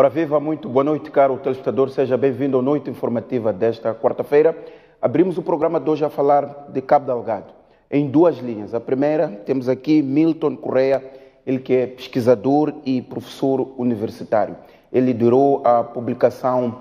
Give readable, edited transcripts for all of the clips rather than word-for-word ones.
Ora viva, muito boa noite, caro telespectador. Seja bem-vindo à noite informativa desta quarta-feira. Abrimos o programa de hoje a falar de Cabo Delgado, em duas linhas. A primeira, temos aqui Milton Correia, ele que é pesquisador e professor universitário. Ele liderou a publicação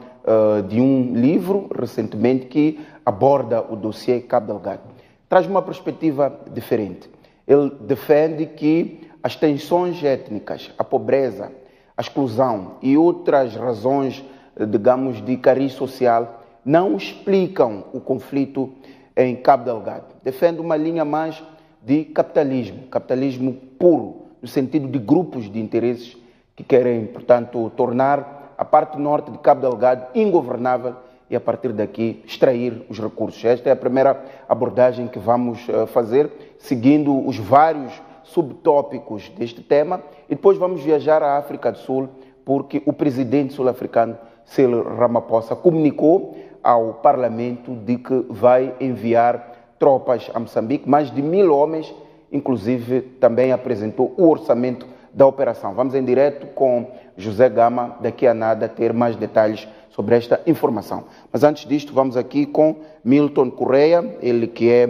de um livro, recentemente, que aborda o dossiê Cabo Delgado. Traz uma perspectiva diferente. Ele defende que as tensões étnicas, a pobreza, a exclusão e outras razões, digamos, de cariz social não explicam o conflito em Cabo Delgado. Defende uma linha mais de capitalismo puro, no sentido de grupos de interesses que querem, portanto, tornar a parte norte de Cabo Delgado ingovernável e, a partir daqui, extrair os recursos. Esta é a primeira abordagem que vamos fazer, seguindo os vários subtópicos deste tema, e depois vamos viajar à África do Sul, porque o presidente sul-africano Cyril Ramaphosa comunicou ao Parlamento de que vai enviar tropas a Moçambique, mais de 1000 homens, inclusive também apresentou o orçamento da operação. Vamos em direto com José Gama, daqui a nada, ter mais detalhes sobre esta informação. Mas antes disto, vamos aqui com Milton Correia, ele que é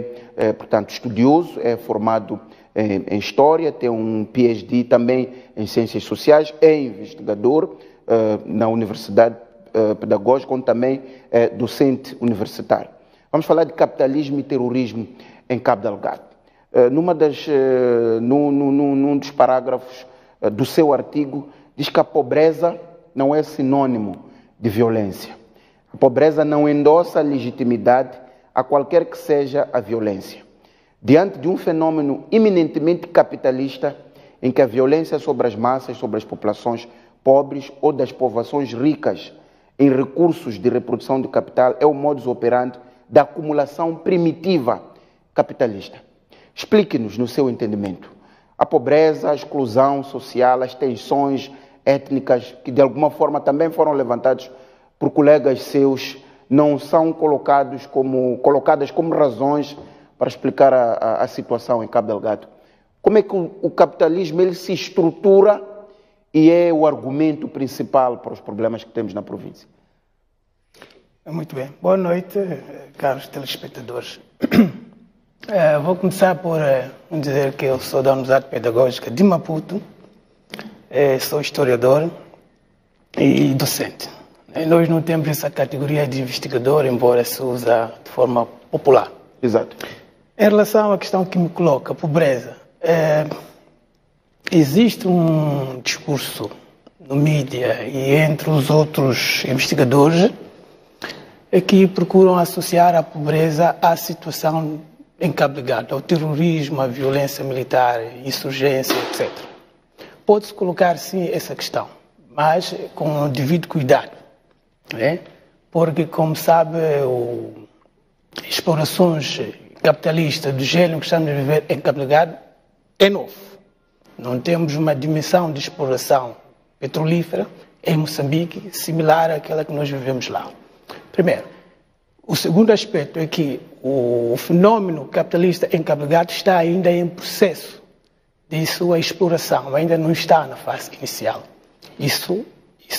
portanto, estudioso, é formado em História, tem um PhD também em Ciências Sociais, é investigador na Universidade Pedagógica, onde também é docente universitário. Vamos falar de capitalismo e terrorismo em Cabo Delgado. Num dos parágrafos do seu artigo, diz que a pobreza não é sinônimo de violência. A pobreza não endossa legitimidade a qualquer que seja a violência. Diante de um fenômeno eminentemente capitalista, em que a violência sobre as massas, sobre as populações pobres ou das povoações ricas em recursos de reprodução de capital é o modus operandi da acumulação primitiva capitalista. Explique-nos, no seu entendimento, a pobreza, a exclusão social, as tensões étnicas, que de alguma forma também foram levantadas por colegas seus, não são colocadas como razões para explicar a situação em Cabo Delgado. Como é que o capitalismo ele se estrutura e é o argumento principal para os problemas que temos na província? Muito bem. Boa noite, caros telespectadores. Vou começar por dizer que eu sou da Universidade Pedagógica de Maputo, sou historiador e docente. Nós não temos essa categoria de investigador, embora se usa de forma popular. Exato. Em relação à questão que me coloca, a pobreza, existe um discurso no mídia e entre os outros investigadores que procuram associar a pobreza à situação em Cabo Delgado, ao terrorismo, à violência militar, insurgência, etc. Pode-se colocar, sim, essa questão, mas com o devido cuidado, né? Porque, como sabe, explorações capitalistas do gênero que estamos a viver em Cabo Delgado é novo. Não temos uma dimensão de exploração petrolífera em Moçambique similar àquela que nós vivemos lá. Primeiro. O segundo aspecto é que o fenômeno capitalista em Cabo Delgado está ainda em processo de sua exploração, ainda não está na fase inicial. Isso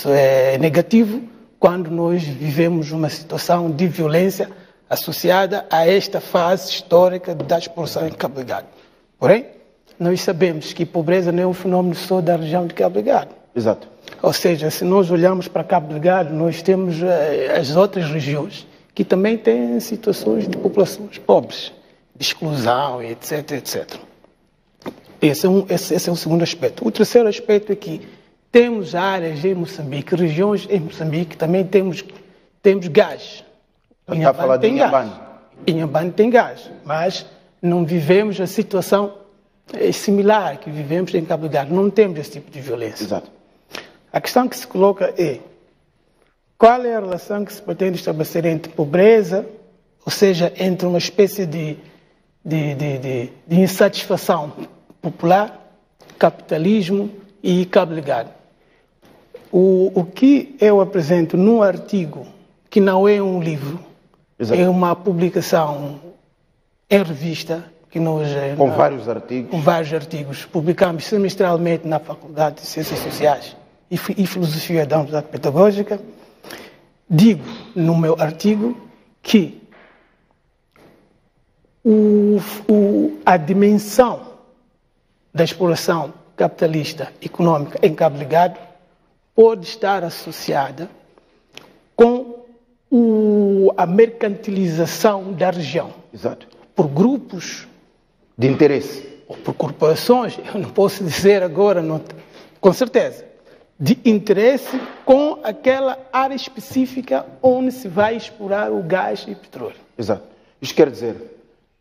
é negativo quando nós vivemos uma situação de violência associada a esta fase histórica da exploração em Cabo Delgado. Porém, nós sabemos que a pobreza não é um fenômeno só da região de Cabo Delgado. Exato. Ou seja, se nós olharmos para Cabo Delgado, nós temos as outras regiões que também têm situações de populações pobres, de exclusão, etc, etc. Esse é o segundo aspecto. O terceiro aspecto é que temos áreas em Moçambique, regiões em Moçambique, também temos gás. Está a falar de Inhambane. Inhambane tem gás, mas não vivemos a situação similar que vivemos em Cabo Delgado. Não temos esse tipo de violência. Exato. A questão que se coloca é: qual é a relação que se pretende estabelecer entre pobreza, ou seja, entre uma espécie de insatisfação popular, capitalismo e Cabo Delgado? O que eu apresento num artigo, que não é um livro, Exato. É uma publicação em revista, que nós... Com vários artigos. Com vários artigos. Publicamos semestralmente na Faculdade de Ciências Sociais e Filosofia da Universidade Pedagógica, digo no meu artigo que a dimensão da exploração capitalista econômica em Cabo Delgado pode estar associada com a mercantilização da região. Exato. Por grupos de interesse. Ou por corporações, eu não posso dizer agora, não, com certeza, de interesse com aquela área específica onde se vai explorar o gás e o petróleo. Exato. Isto quer dizer,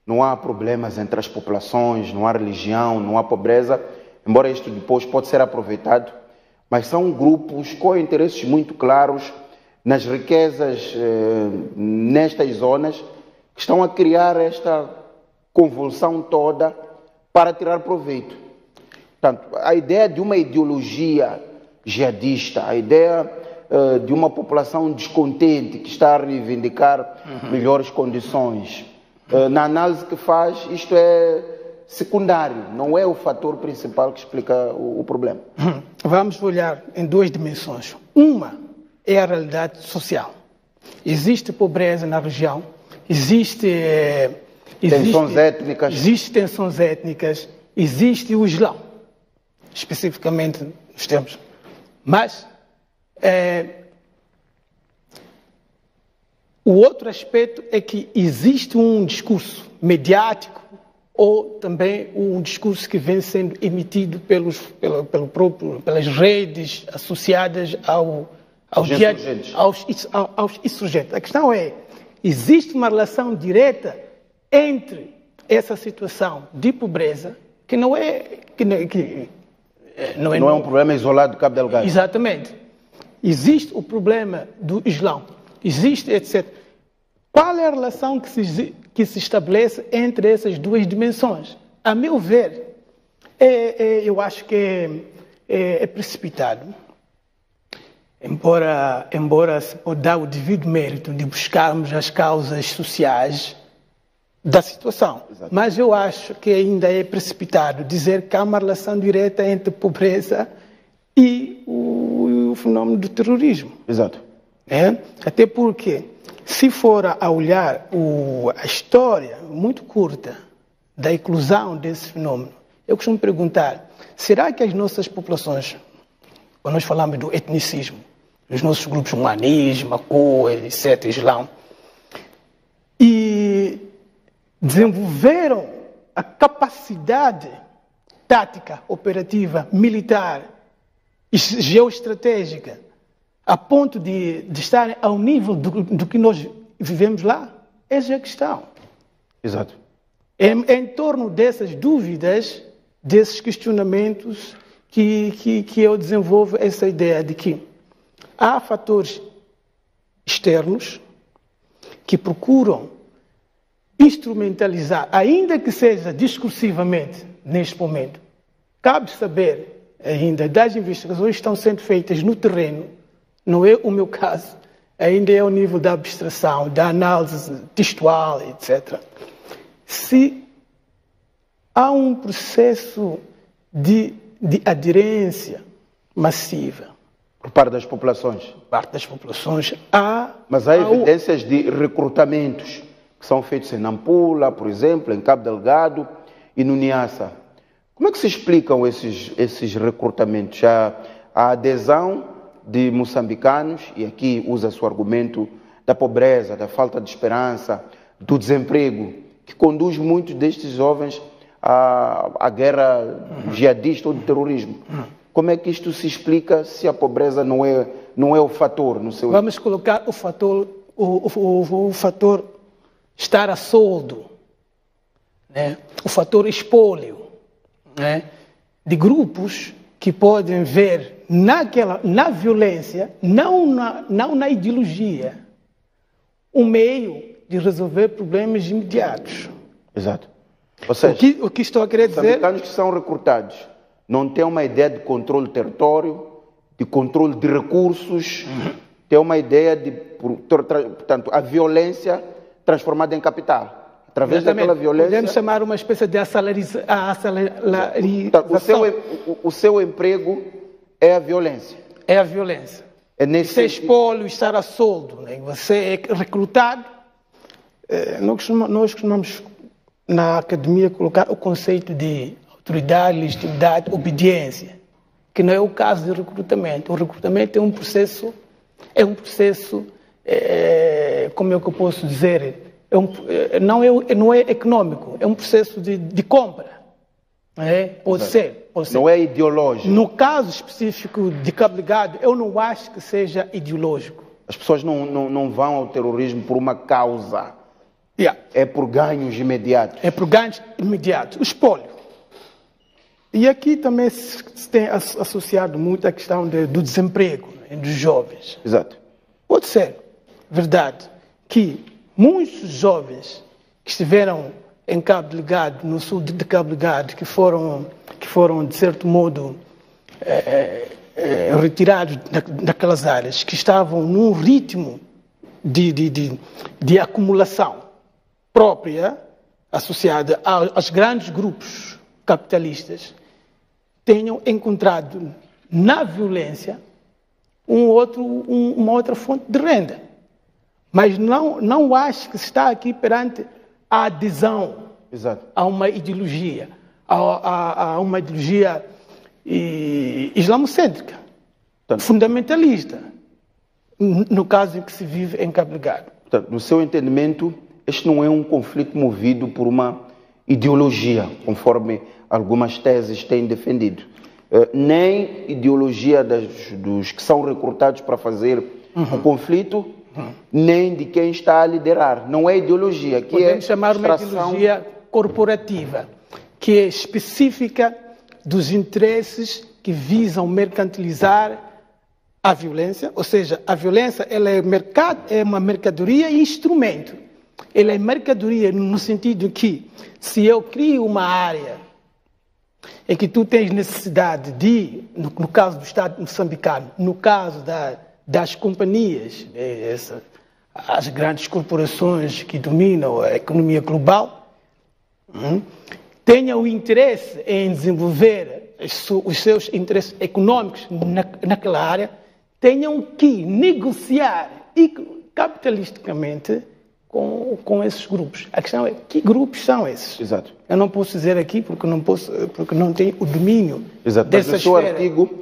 não há problemas entre as populações, não há religião, não há pobreza, embora isto depois pode ser aproveitado, mas são grupos com interesses muito claros nas riquezas nestas zonas que estão a criar esta convulsão toda para tirar proveito. Portanto, a ideia de uma ideologia jihadista, a ideia de uma população descontente que está a reivindicar melhores condições, na análise que faz, isto é secundário, não é o fator principal que explica o problema. Vamos olhar em duas dimensões. Uma é a realidade social. Existe pobreza na região, existe tensões étnicas. Existe tensões étnicas, existe o Islão, especificamente nos tempos. Mas o outro aspecto é que existe um discurso mediático ou também um discurso que vem sendo emitido pelas redes associadas aos insurgentes. A questão é, existe uma relação direta entre essa situação de pobreza, que não é um problema isolado do Cabo Delgado. Exatamente. Existe o problema do Islão, existe, etc. Qual é a relação que se estabelece entre essas duas dimensões? A meu ver, eu acho que é precipitado, embora se pode dar o devido mérito de buscarmos as causas sociais da situação. Exato. Mas eu acho que ainda é precipitado dizer que há uma relação direta entre pobreza e o fenómeno do terrorismo. Exato. Até porque, se for a olhar a história muito curta da eclosão desse fenómeno, eu costumo perguntar, será que as nossas populações, quando nós falamos do etnicismo, os nossos grupos humanismo, Macoa, etc., Islão, e desenvolveram a capacidade tática, operativa, militar e geoestratégica a ponto de estarem ao nível do que nós vivemos lá? Essa é a questão. Exato. É em torno dessas dúvidas, desses questionamentos, que eu desenvolvo essa ideia de que há fatores externos que procuram instrumentalizar, ainda que seja discursivamente, neste momento. Cabe saber ainda das investigações que estão sendo feitas no terreno, não é o meu caso, ainda é ao nível da abstração, da análise textual, etc. Se há um processo de aderência massiva por parte das populações. Por parte das populações, mas há evidências de recrutamentos que são feitos em Nampula, por exemplo, em Cabo Delgado e no Niassa. Como é que se explicam esses recrutamentos? A adesão de moçambicanos, e aqui usa-se o argumento da pobreza, da falta de esperança, do desemprego, que conduz muitos destes jovens à guerra jihadista ou do terrorismo. Como é que isto se explica se a pobreza não é o fator no seu... Vamos colocar o fator estar a soldo, né? O fator espólio, né? De grupos que podem ver na violência, não na ideologia, um meio de resolver problemas imediatos. Exato. Ou seja, o que estou a querer dizer... Os americanos que são recrutados não têm uma ideia de controle do território, de controle de recursos, têm uma ideia de, portanto, a violência transformada em capital. Através daquela violência... Podemos chamar uma espécie de o seu emprego é a violência. é a violência. É nesse Ser espólio, estar a soldo, né? Você é recrutado. Nós costumamos, na academia, colocar o conceito de autoridade, legitimidade, obediência, que não é o caso do recrutamento. O recrutamento é um processo, como é que eu posso dizer, não é econômico, é um processo de compra. Pode ser. Não é ideológico. No caso específico de Cabo Delgado, eu não acho que seja ideológico. As pessoas não vão ao terrorismo por uma causa. É por ganhos imediatos. É por ganhos imediatos. O espólio. E aqui também se tem associado muito a questão do desemprego, né, dos jovens. Exato. Pode ser verdade que muitos jovens que estiveram em Cabo Delgado, no sul de Cabo Delgado, que foram de certo modo retirados daquelas áreas, que estavam num ritmo de acumulação própria, associada aos grandes grupos capitalistas, tenham encontrado na violência uma outra fonte de renda. Mas não acho que se está aqui perante a adesão Exato. a uma ideologia, a uma ideologia islamocêntrica, fundamentalista, no caso em que se vive em Cabo Delgado. No seu entendimento, este não é um conflito movido por uma ideologia, conforme algumas teses têm defendido. Nem ideologia dos que são recrutados para fazer o conflito, nem de quem está a liderar. Não é ideologia. Podemos chamar uma ideologia corporativa, que é específica dos interesses que visam mercantilizar a violência, ou seja, a violência ela é uma mercadoria e instrumento. Ela é mercadoria no sentido que, se eu crio uma área em que tu tens necessidade de, no caso do Estado moçambicano, no caso das companhias, as grandes corporações que dominam a economia global, tenham o interesse em desenvolver os seus interesses econômicos naquela área, tenham que negociar capitalisticamente com esses grupos. A questão é, que grupos são esses? Exato. Eu não posso dizer aqui porque não tenho o domínio Exato. dessa Mas o seu esfera. artigo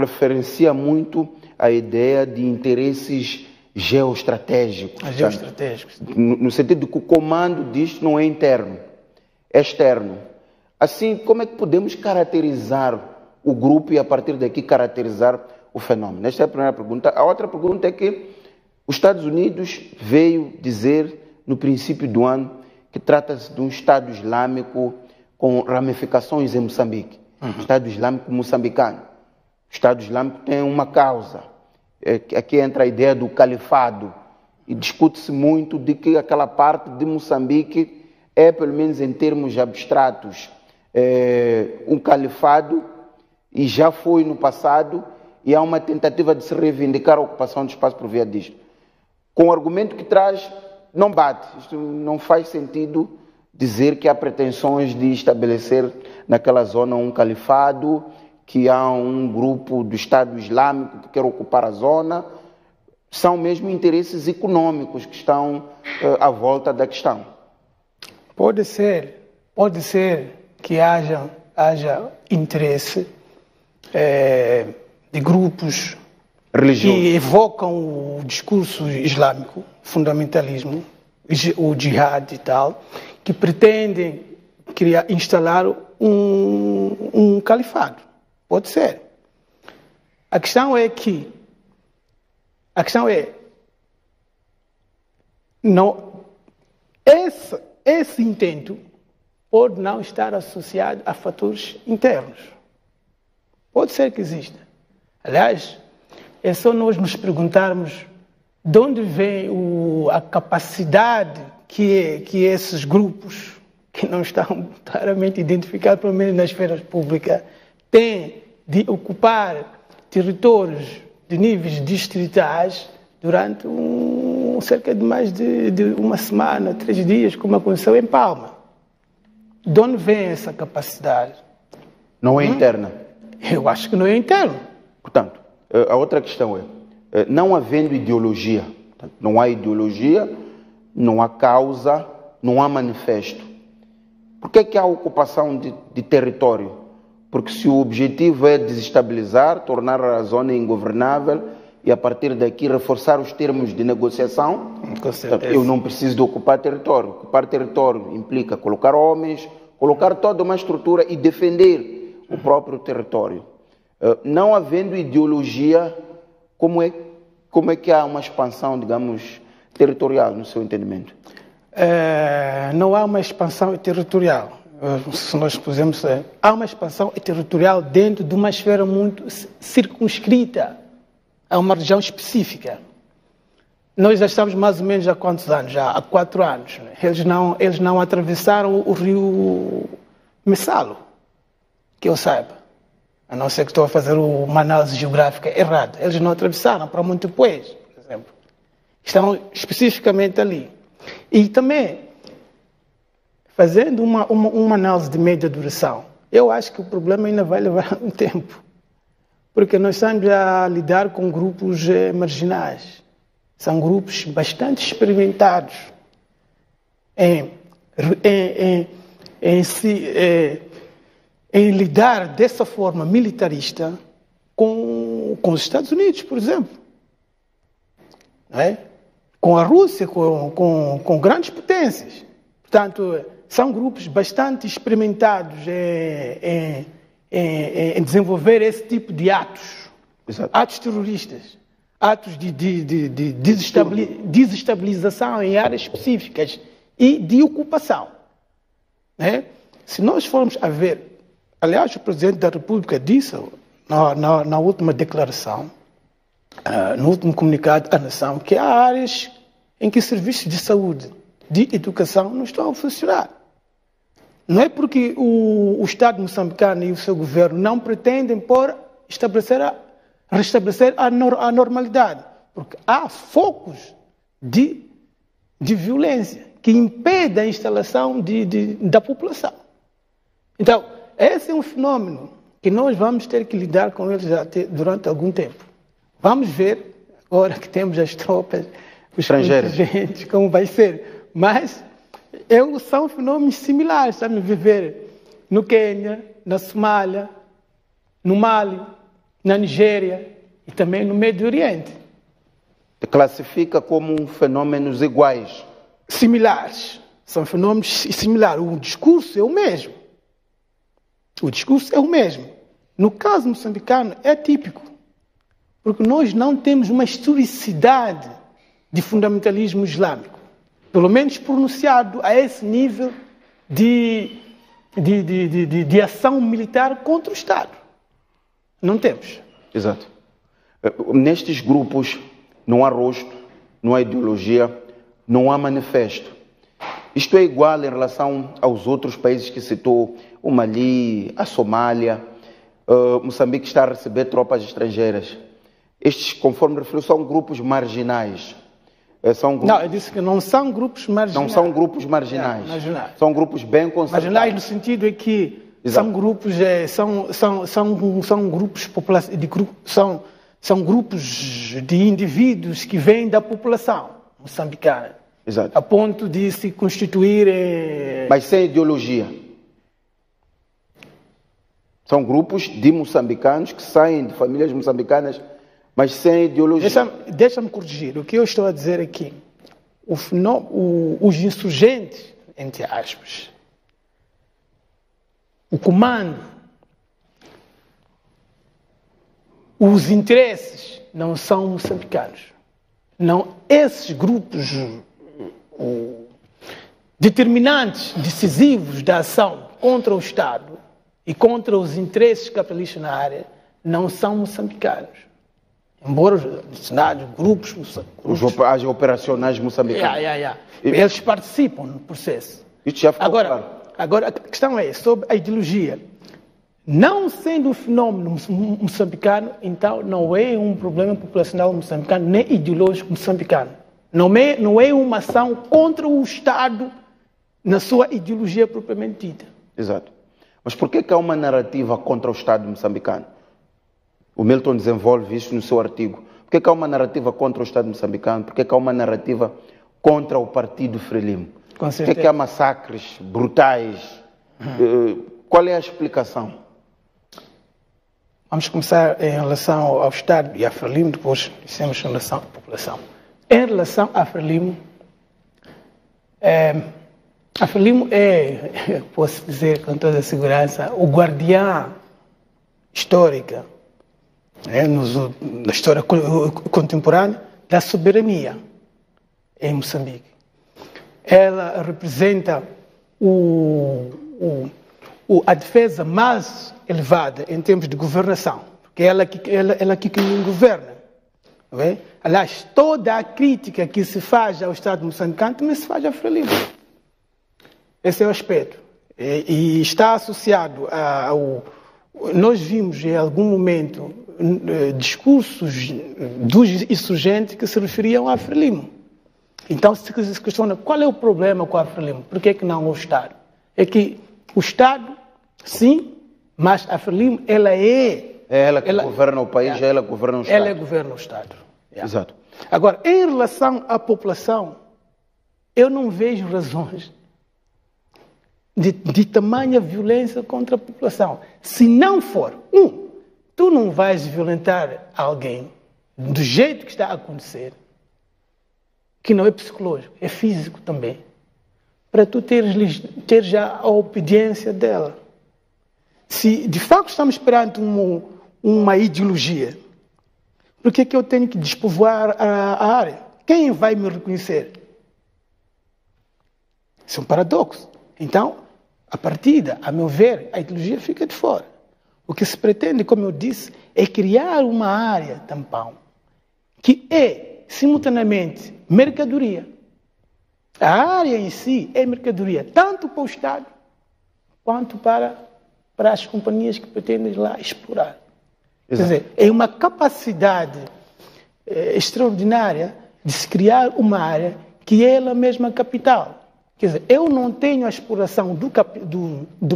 referencia muito a ideia de interesses geoestratégicos. Geoestratégicos. No sentido de que o comando disto não é interno, é externo. Assim, como é que podemos caracterizar o grupo e, a partir daqui, caracterizar o fenômeno? Esta é a primeira pergunta. A outra pergunta é que os Estados Unidos veio dizer, no princípio do ano, que trata-se de um Estado Islâmico com ramificações em Moçambique. Estado Islâmico moçambicano. O Estado Islâmico tem uma causa. Aqui entra a ideia do califado. E discute-se muito de que aquela parte de Moçambique é, pelo menos em termos abstratos, um califado, e já foi no passado, e há uma tentativa de se reivindicar a ocupação do espaço por via disto. Com o argumento que traz, não bate. Isto não faz sentido dizer que há pretensões de estabelecer naquela zona um califado, que há um grupo do Estado Islâmico que quer ocupar a zona. São mesmo interesses econômicos que estão à volta da questão. Pode ser que haja interesse de grupos religioso que evocam o discurso islâmico, fundamentalismo, o jihad e tal, que pretendem instalar um califado. Pode ser. A questão é esse intento pode não estar associado a fatores internos. Pode ser que exista. Aliás, é só nós nos perguntarmos de onde vem a capacidade que esses grupos, que não estão claramente identificados, pelo menos na esfera pública, têm de ocupar territórios de níveis distritais durante cerca de mais de uma semana, 3 dias, como aconteceu em Palma. De onde vem essa capacidade? Não é interna? Eu acho que não é interno. Portanto, A outra questão é, não havendo ideologia, portanto, não há ideologia, não há causa, não há manifesto. Por que é que há ocupação de território? Porque se o objetivo é desestabilizar, tornar a zona ingovernável e a partir daqui reforçar os termos de negociação, eu não preciso de ocupar território. Ocupar território implica colocar homens, colocar toda uma estrutura e defender o próprio território. Não havendo ideologia, como é que há uma expansão, digamos, territorial, no seu entendimento? Não há uma expansão territorial. Se nós pusermos, há uma expansão territorial dentro de uma esfera muito circunscrita a uma região específica. Nós já estamos mais ou menos há quantos anos? Já há 4 anos. Eles não atravessaram o rio Messalo, que eu saiba. A não ser que estou a fazer uma análise geográfica errada. Eles não atravessaram para Montepuez, por exemplo. Estão especificamente ali. E também, fazendo uma análise de média duração, eu acho que o problema ainda vai levar um tempo. Porque nós estamos a lidar com grupos marginais. São grupos bastante experimentados em lidar dessa forma militarista com os Estados Unidos, por exemplo. Não é? Com a Rússia, com grandes potências. Portanto, são grupos bastante experimentados em desenvolver esse tipo de atos. Exato. Atos terroristas, atos de desestabilização em áreas específicas e de ocupação. Né? Se nós formos a ver, aliás, o Presidente da República disse na última declaração, no último comunicado à nação, que há áreas em que serviços de saúde, de educação não estão a funcionar. Não é porque o Estado moçambicano e o seu governo não pretendem restabelecer a normalidade, porque há focos de violência que impedem a instalação da população. Então, esse é um fenómeno que nós vamos ter que lidar com ele durante algum tempo. Vamos ver, agora que temos as tropas, os estrangeiros, como vai ser. Mas são fenômenos similares. Estamos a viver no Quênia, na Somália, no Mali, na Nigéria e também no Médio Oriente. Classifica como fenômenos iguais? Similares. São fenômenos similares. O discurso é o mesmo. O discurso é o mesmo. No caso moçambicano, é típico. Porque nós não temos uma historicidade de fundamentalismo islâmico. Pelo menos pronunciado a esse nível de ação militar contra o Estado. Não temos. Exato. Nestes grupos não há rosto, não há ideologia, não há manifesto. Isto é igual em relação aos outros países que citou, o Mali, a Somália, Moçambique está a receber tropas estrangeiras. Estes, conforme referiu, são grupos marginais. Não, eu disse que não são grupos marginais. Não são grupos marginais. Marginais. São grupos bem concentrados. Marginais no sentido é que são grupos, são grupos são grupos de indivíduos que vêm da população moçambicana. Exato. A ponto de se constituir... Mas sem ideologia. São grupos de moçambicanos que saem de famílias moçambicanas, mas sem ideologia. Deixa-me corrigir. O que eu estou a dizer é que os insurgentes, entre aspas, o comando, os interesses não são moçambicanos. Não, esses grupos determinantes, decisivos da ação contra o Estado e contra os interesses capitalistas na área não são moçambicanos. Embora os grupos as operacionais moçambicanos. Eles participam no processo. Isso já ficou claro. Agora, a questão é sobre a ideologia. Não sendo um fenômeno moçambicano, então não é um problema populacional moçambicano, nem ideológico moçambicano. Não é uma ação contra o Estado na sua ideologia propriamente dita. Exato. Mas por que há uma narrativa contra o Estado moçambicano? O Milton desenvolve isso no seu artigo. Por que há uma narrativa contra o Estado moçambicano? Por que há uma narrativa contra o Partido Frelimo? Com Por que há massacres brutais? Qual é a explicação? Vamos começar em relação ao Estado e à Frelimo, depois dissemos em relação à população. Em relação à Frelimo, a Frelimo é, posso dizer com toda a segurança, o guardião histórica, na história contemporânea, da soberania em Moçambique. Ela representa a defesa mais elevada em termos de governação, porque ela que governa. Okay? Aliás, toda a crítica que se faz ao Estado moçambicano também se faz à Frelimo. Esse é o aspecto. E está associado ao... Nós vimos em algum momento discursos dos insurgentes que se referiam à Frelimo. Então se questiona qual é o problema com a Frelimo, por que não o Estado? É que o Estado, sim, mas a Frelimo, ela é... É ela que governa o país, ela governa o Estado. Ela governa o Estado. Exato. Agora, em relação à população, eu não vejo razões de tamanha violência contra a população. Se não for, tu não vais violentar alguém do jeito que está a acontecer, que não é psicológico, é físico também, para tu ter já a obediência dela. Se de facto estamos perante uma ideologia, por que eu tenho que despovoar a área? Quem vai me reconhecer? Isso é um paradoxo. Então, a partida, a meu ver, a ideologia fica de fora. O que se pretende, como eu disse, é criar uma área tampão que é, simultaneamente, mercadoria. A área em si é mercadoria, tanto para o Estado, quanto para as companhias que pretendem lá explorar. Exato. Quer dizer, é uma capacidade extraordinária de se criar uma área que é ela mesma capital. Quer dizer, eu não tenho a exploração do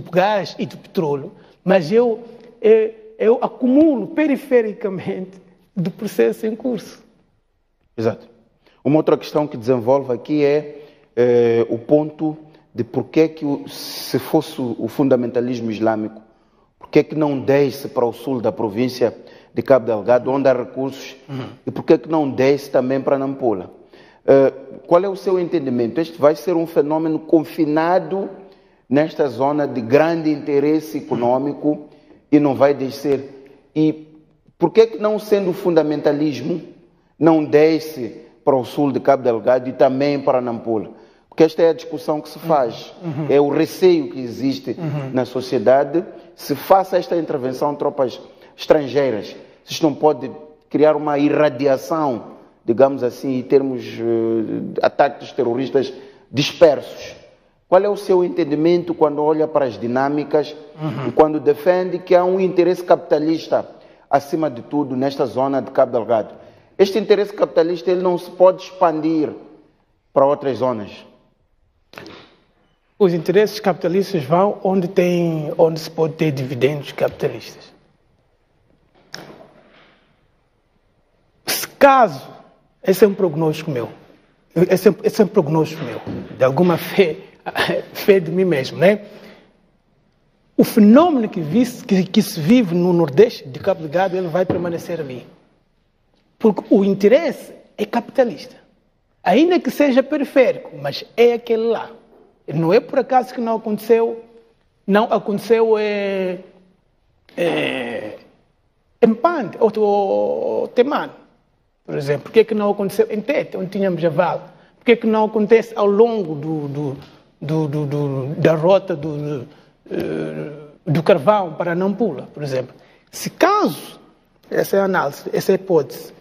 gás e do petróleo, mas eu acumulo perifericamente do processo em curso. Exato. Uma outra questão que desenvolve aqui é o ponto de por que se fosse o fundamentalismo islâmico, por que não desce para o sul da província de Cabo Delgado, onde há recursos, e por que não desce também para Nampula? Qual é o seu entendimento? Este vai ser um fenômeno confinado nesta zona de grande interesse econômico e não vai descer? E por que não, sendo o fundamentalismo, não desce para o sul de Cabo Delgado e também para Nampula? Porque esta é a discussão que se faz, é o receio que existe na sociedade. Se faça esta intervenção de tropas estrangeiras, isto não pode criar uma irradiação, digamos assim, em termos de ataques terroristas dispersos. Qual é o seu entendimento quando olha para as dinâmicas e quando defende que há um interesse capitalista, acima de tudo, nesta zona de Cabo Delgado? Este interesse capitalista ele não se pode expandir para outras zonas. Os interesses capitalistas vão onde se pode ter dividendos capitalistas. Se caso, esse é um prognóstico meu, esse é um prognóstico meu, de alguma fé de mim mesmo, né? O fenômeno que se vive no Nordeste de Cabo Delgado, ele vai permanecer ali. Porque o interesse é capitalista. Ainda que seja periférico, mas é aquele lá. Não é por acaso que não aconteceu em Pande ou Temane, por exemplo. Por que não aconteceu em Tete, onde tínhamos a Val? Por que não acontece ao longo da rota do Carvão para Nampula, por exemplo? Se caso, essa é a análise, essa é a hipótese,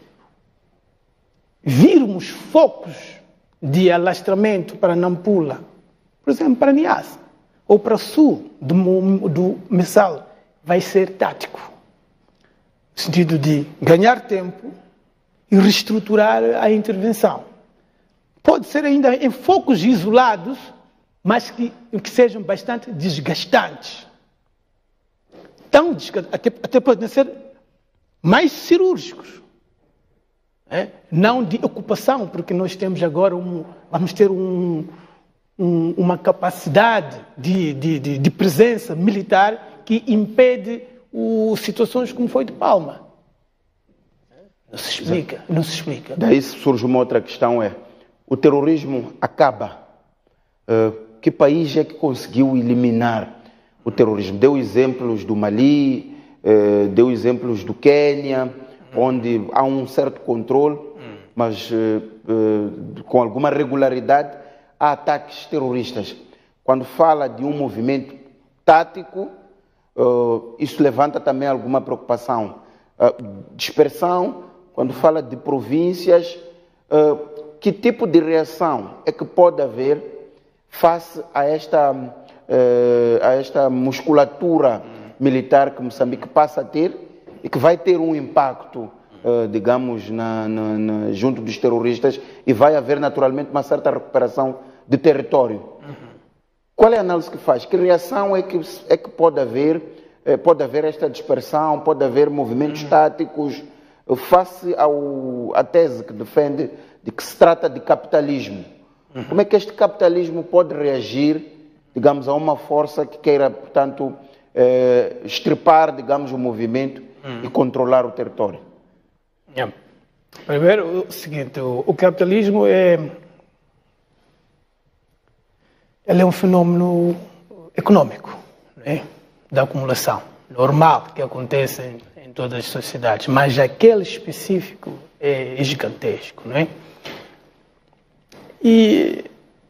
virmos focos de alastramento para Nampula, por exemplo, para Niassa, ou para o sul do Messal, vai ser tático. No sentido de ganhar tempo e reestruturar a intervenção. Pode ser ainda em focos isolados, mas que sejam bastante desgastantes. Até podem ser mais cirúrgicos, não de ocupação, porque nós temos agora vamos ter uma capacidade de presença militar que impede situações como foi de Palma. Não se explica, não se explica. Daí surge uma outra questão, o terrorismo acaba. Que país é que conseguiu eliminar o terrorismo? Deu exemplos do Mali, deu exemplos do Quênia, onde há um certo controle, mas com alguma regularidade há ataques terroristas. Quando fala de um movimento tático, isso levanta também alguma preocupação. Dispersão, quando fala de províncias, que tipo de reação é que pode haver face a esta musculatura militar que Moçambique passa a ter e que vai ter um impacto, digamos, junto dos terroristas, e vai haver naturalmente uma certa recuperação de território. Qual é a análise que faz? Que reação é que pode haver? Pode haver esta dispersão, pode haver movimentos táticos face à tese que defende de que se trata de capitalismo. Como é que este capitalismo pode reagir, digamos, a uma força que queira, portanto, estripar, digamos, o movimento e controlar o território? Primeiro, o seguinte, o capitalismo ele é um fenômeno econômico, né? Da acumulação, normal, que acontece em todas as sociedades, mas aquele específico é gigantesco, não é? E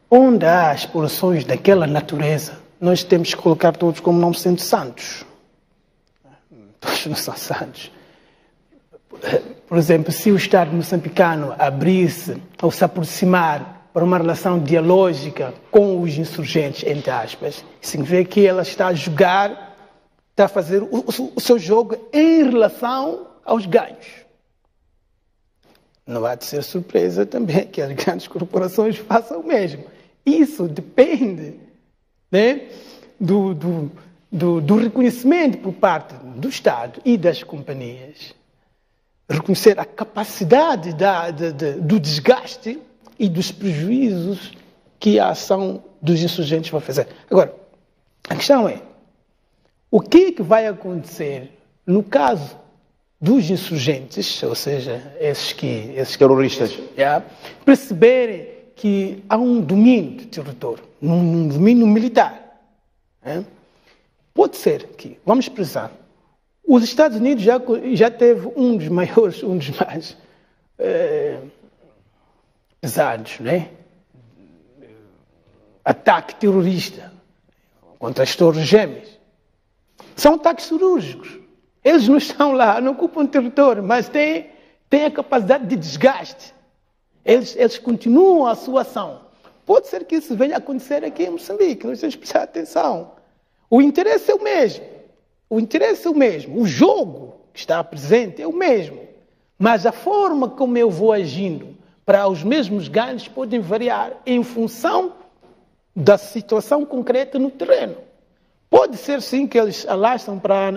onde há explorações daquela natureza, nós temos que colocar todos como não sendo santos. Todos não são santos. Por exemplo, se o Estado moçambicano abrisse ou se aproximar para uma relação dialógica com os insurgentes, entre aspas, significa que ela está a jogar, está a fazer o seu jogo em relação aos ganhos. Não há de ser surpresa também que as grandes corporações façam o mesmo. Isso depende, né, do reconhecimento por parte do Estado e das companhias. Reconhecer a capacidade do desgaste e dos prejuízos que a ação dos insurgentes vai fazer. Agora, a questão é, o que é que vai acontecer no caso dos insurgentes, ou seja, esses terroristas, perceberem que há um domínio do território, um domínio militar. Pode ser que, vamos expressar, os Estados Unidos já teve um dos maiores, um dos mais pesados, né? Ataque terrorista contra as Torres Gêmeas. São ataques cirúrgicos. Eles não estão lá, não ocupam território, mas têm a capacidade de desgaste. Eles continuam a sua ação. Pode ser que isso venha a acontecer aqui em Moçambique, nós temos que prestar atenção. O interesse é o mesmo. O interesse é o mesmo. O jogo que está presente é o mesmo. Mas a forma como eu vou agindo para os mesmos ganhos podem variar em função da situação concreta no terreno. Pode ser sim que eles alastram para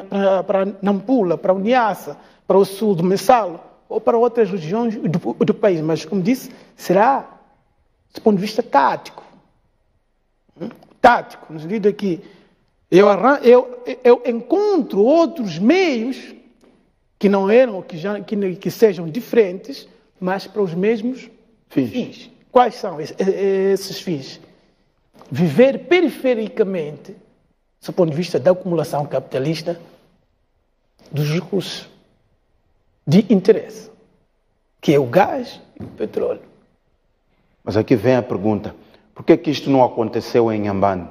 Nampula, para Niassa, para o sul do Messalo ou para outras regiões do país. Mas, como disse, será do ponto de vista tático. Tático, no sentido que eu encontro outros meios que não eram, que sejam diferentes, mas para os mesmos fins. Quais são esses fins? Viver perifericamente, do ponto de vista da acumulação capitalista dos recursos de interesse, que é o gás e o petróleo. Mas aqui vem a pergunta, por que isto não aconteceu em Inhambane,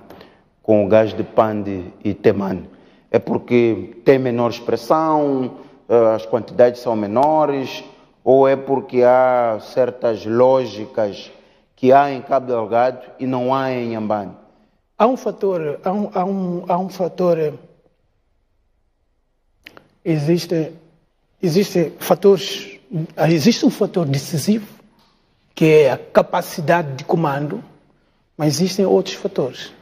com o gás de Pande e Temane? É porque tem menor expressão, as quantidades são menores, ou é porque há certas lógicas que há em Cabo Delgado e não há em Inhambane? Há um fator, existe um fator decisivo, que é a capacidade de comando, mas existem outros fatores.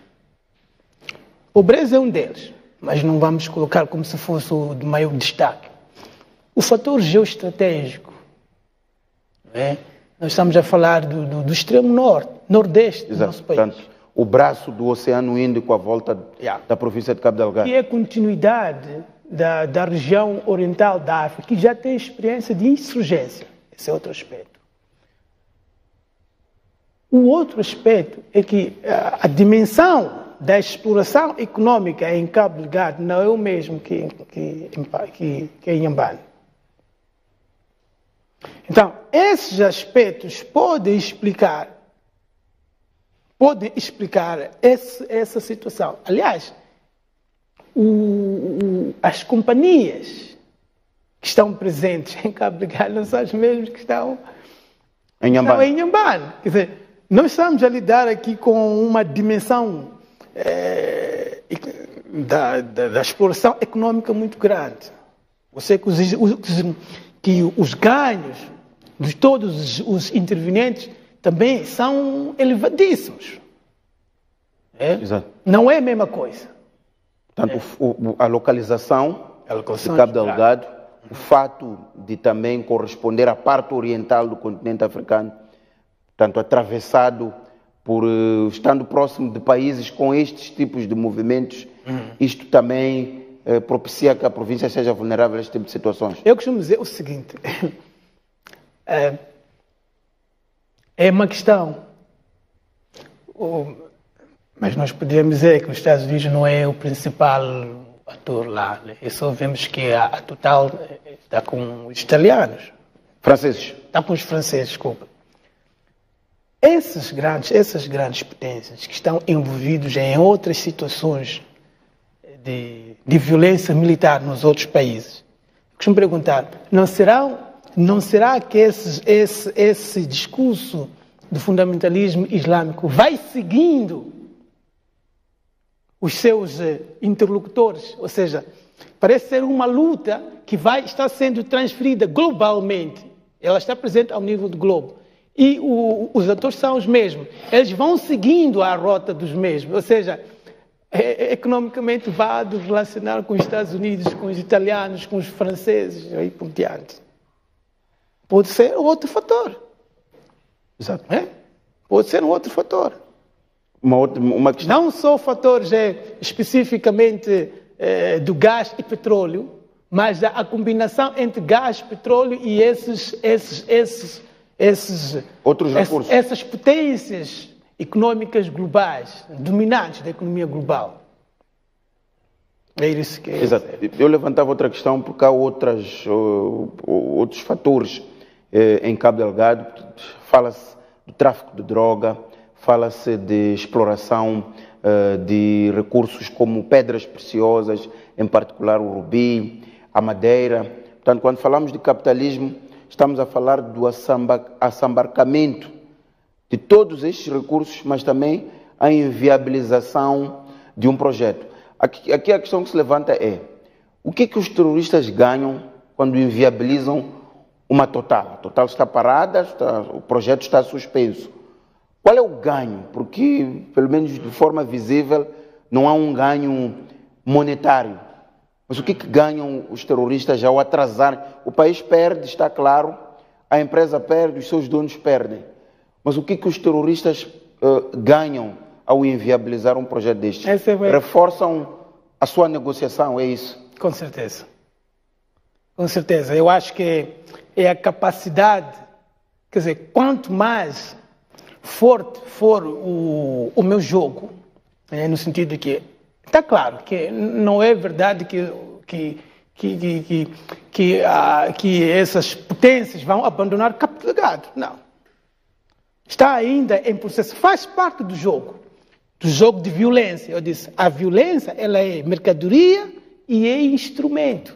Pobreza é um deles, mas não vamos colocar como se fosse o de maior destaque. o fator geoestratégico, não é? Nós estamos a falar do extremo norte, nordeste do nosso país. Portanto, o braço do Oceano Índico à volta da província de Cabo Delgado. Que é a continuidade da região oriental da África, que já tem experiência de insurgência. Esse é outro aspecto. O outro aspecto é que a dimensão da exploração econômica em Cabo Delgado não é o mesmo que em Inhambane. Então, esses aspectos podem explicar essa situação. Aliás, as companhias que estão presentes em Cabo Delgado não são as mesmas que estão em Inhambane. Quer dizer, nós estamos a lidar aqui com uma dimensão da exploração econômica muito grande. Você que os ganhos de todos os intervenientes também são elevadíssimos. Exato. Não é a mesma coisa. Portanto, a localização de Cabo Delgado, o fato de também corresponder à parte oriental do continente africano, portanto, atravessado por, estando próximo de países com estes tipos de movimentos, isto também propicia que a província seja vulnerável a este tipo de situações. Eu costumo dizer o seguinte, é uma questão, mas nós poderíamos dizer que os Estados Unidos não é o principal ator lá, né? E só vemos que a Total está com os italianos. Franceses. Está com os franceses, desculpa. Essas grandes potências que estão envolvidos em outras situações de violência militar nos outros países, costumo perguntar, não será que esse discurso do fundamentalismo islâmico vai seguindo os seus interlocutores? Ou seja, parece ser uma luta que está sendo transferida globalmente. Ela está presente ao nível do globo. E os atores são os mesmos. Eles vão seguindo a rota dos mesmos. Ou seja, economicamente vai relacionar com os Estados Unidos, com os italianos, com os franceses, e aí por diante. Pode ser outro fator. Exato. Pode ser um outro fator. Uma questão. Não só fatores especificamente do gás e petróleo, mas a combinação entre gás, petróleo e outros recursos. Essas potências económicas globais, dominantes da economia global. É isso que é. Exato. Eu levantava outra questão porque há outros fatores em Cabo Delgado. Fala-se do tráfico de droga, fala-se de exploração de recursos como pedras preciosas, em particular o rubi, a madeira. Portanto, quando falamos de capitalismo, estamos a falar do assambarcamento de todos estes recursos, mas também a inviabilização de um projeto. Aqui a questão que se levanta é, o que os terroristas ganham quando inviabilizam uma Total? A Total está parada, o projeto está suspenso. Qual é o ganho? Porque, pelo menos de forma visível, não há um ganho monetário. Mas o que ganham os terroristas ao atrasar? O país perde, está claro, a empresa perde, os seus donos perdem. Mas o que os terroristas ganham ao inviabilizar um projeto deste? Reforçam a sua negociação, é isso? Com certeza. Com certeza. Eu acho que é a capacidade, quer dizer, quanto mais forte for o meu jogo, no sentido de que está claro que não é verdade que essas potências vão abandonar Cabo Delgado. Não. Está ainda em processo. Faz parte do jogo de violência. Eu disse, a violência ela é mercadoria e é instrumento.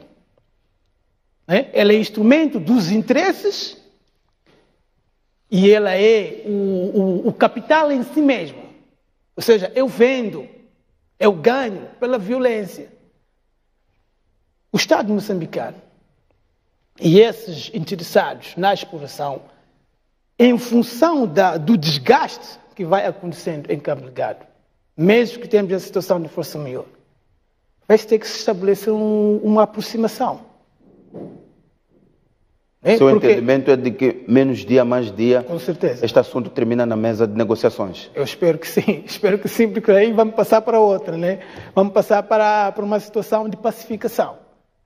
Ela é instrumento dos interesses e ela é o capital em si mesmo. Ou seja, eu vendo, eu ganho pela violência. O Estado moçambicano e esses interessados na exploração, em função do desgaste que vai acontecendo em Cabo Delgado, mesmo que tenhamos a situação de força maior, vai ter que se estabelecer uma aproximação. Seu entendimento é de que menos dia, mais dia, com certeza, este assunto termina na mesa de negociações? Eu espero que sim, porque aí vamos passar para outra, né? Vamos passar para uma situação de pacificação.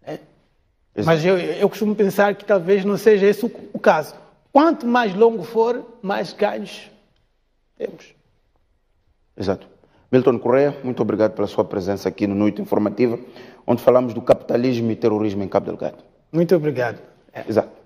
Né? Mas eu costumo pensar que talvez não seja esse o caso. Quanto mais longo for, mais ganhos temos. Exato. Milton Correia, muito obrigado pela sua presença aqui no Noite Informativa, onde falamos do capitalismo e terrorismo em Cabo Delgado. Muito obrigado. Exato.